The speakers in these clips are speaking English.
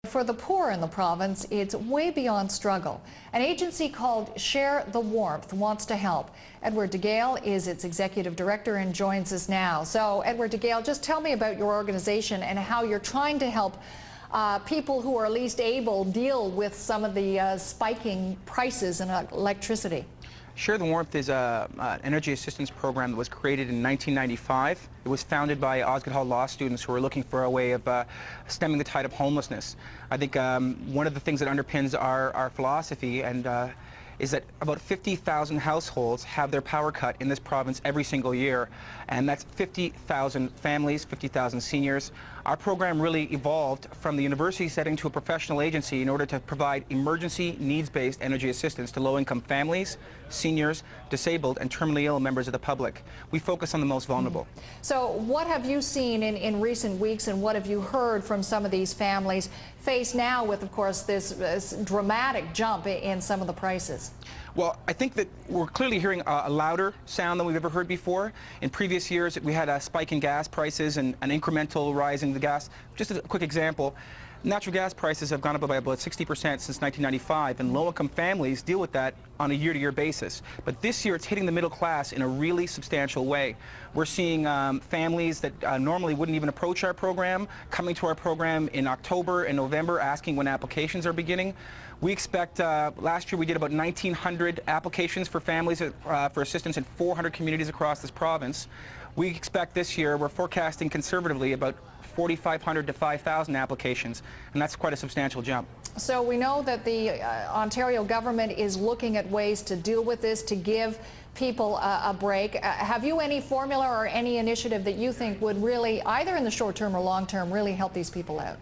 For the poor in the province, it's way beyond struggle. An agency called Share the Warmth wants to help. Edward Gale is its executive director and joins us now. So, Edward Gale, just tell me about your organization and how you're trying to help people who are least able deal with some of the spiking prices in electricity. Share the Warmth is an energy assistance program that was created in 1995. It was founded by Osgoode Hall Law students who were looking for a way of stemming the tide of homelessness. I think one of the things that underpins our philosophy is that about 50,000 households have their power cut in this province every single year, and that's 50,000 families, 50,000 seniors. Our program really evolved from the university setting to a professional agency in order to provide emergency needs-based energy assistance to low-income families, seniors, disabled, and terminally ill members of the public. We focus on the most vulnerable. So what have you seen in recent weeks, and what have you heard from some of these families faced now with, of course, this dramatic jump in some of the prices? Well, I think that we're clearly hearing a louder sound than we've ever heard before. In previous years, we had a spike in gas prices and an incremental rise in the gas. Just a quick example, natural gas prices have gone up by about 60% since 1995, and low-income families deal with that on a year-to-year basis. But this year, it's hitting the middle class in a really substantial way. We're seeing families that normally wouldn't even approach our program coming to our program in October and November asking when applications are beginning. We expect, last year we did about 1,900 applications for families for assistance in 400 communities across this province. We expect this year, we're forecasting conservatively about 4,500 to 5,000 applications, and that's quite a substantial jump. So we know that the Ontario government is looking at ways to deal with this, to give people a break. Have you any formula or any initiative that you think would really, either in the short term or long term, really help these people out?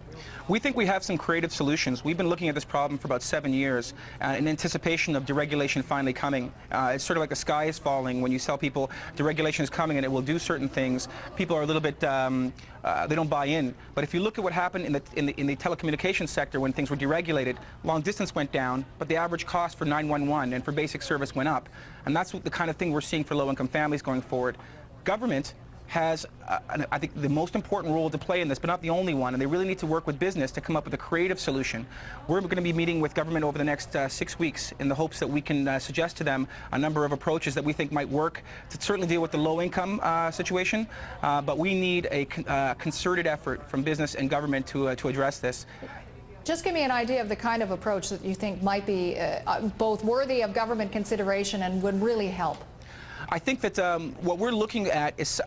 We think we have some creative solutions. We've been looking at this problem for about 7 years in anticipation of deregulation finally coming. It's sort of like the sky is falling when you tell people deregulation is coming and it will do certain things. People are a little bit, they don't buy in. But if you look at what happened in the telecommunications sector when things were deregulated, long distance went down, but the average cost for 911 and for basic service went up. And that's the kind of thing we're seeing for low-income families going forward. Government has, I think, the most important role to play in this, but not the only one, and they really need to work with business to come up with a creative solution. We're going to be meeting with government over the next 6 weeks in the hopes that we can suggest to them a number of approaches that we think might work to certainly deal with the low-income situation, but we need a concerted effort from business and government to address this. Just give me an idea of the kind of approach that you think might be both worthy of government consideration and would really help. I think that what we're looking at is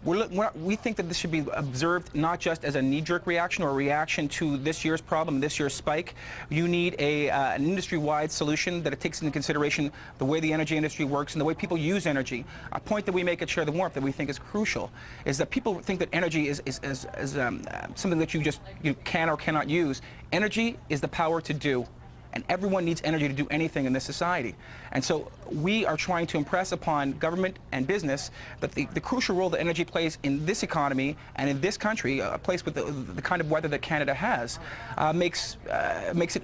we think that this should be observed not just as a knee-jerk reaction or a reaction to this year's problem, this year's spike. You need an industry-wide solution that it takes into consideration the way the energy industry works and the way people use energy. A point that we make at Share the Warmth that we think is crucial is that people think that energy is something that you can or cannot use. Energy is the power to do. And everyone needs energy to do anything in this society. And so we are trying to impress upon government and business that the crucial role that energy plays in this economy and in this country, a place with the kind of weather that Canada has, makes it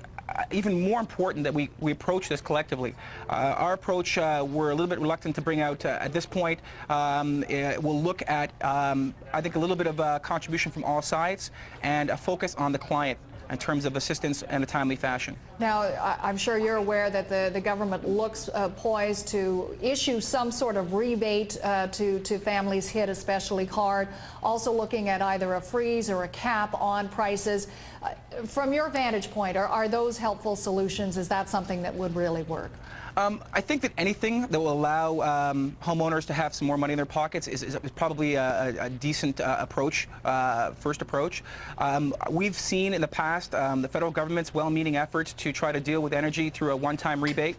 even more important that we approach this collectively. Our approach, we're a little bit reluctant to bring out at this point. We'll look at, I think, a little bit of a contribution from all sides and a focus on the client in terms of assistance in a timely fashion. Now, I'm sure you're aware that the government looks poised to issue some sort of rebate to families hit especially hard, also looking at either a freeze or a cap on prices. From your vantage point, are those helpful solutions? Is that something that would really work? I think that anything that will allow homeowners to have some more money in their pockets is probably a decent approach, first approach. We've seen in the past the federal government's well-meaning efforts to try to deal with energy through a one-time rebate.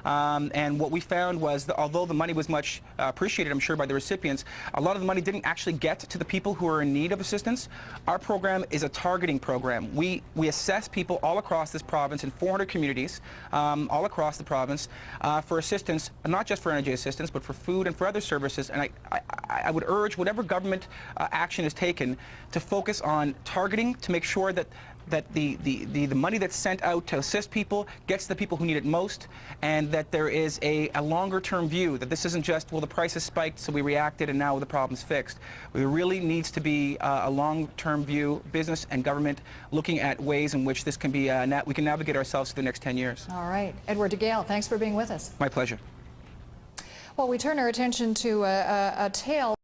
And what we found was that although the money was much appreciated, I'm sure, by the recipients, a lot of the money didn't actually get to the people who are in need of assistance. Our program is a targeting program. We assess people all across this province in 400 communities, all across the province, for assistance, not just for energy assistance, but for food and for other services. And I would urge whatever government action is taken to focus on targeting to make sure that that the money that's sent out to assist people gets to the people who need it most, and that there is a longer-term view, that this isn't just, well, the price has spiked, so we reacted, and now the problem's fixed. There really needs to be a long-term view, business and government looking at ways in which this can be, we can navigate ourselves through the next 10 years. All right. Edward Gale, thanks for being with us. My pleasure. Well, we turn our attention to a tale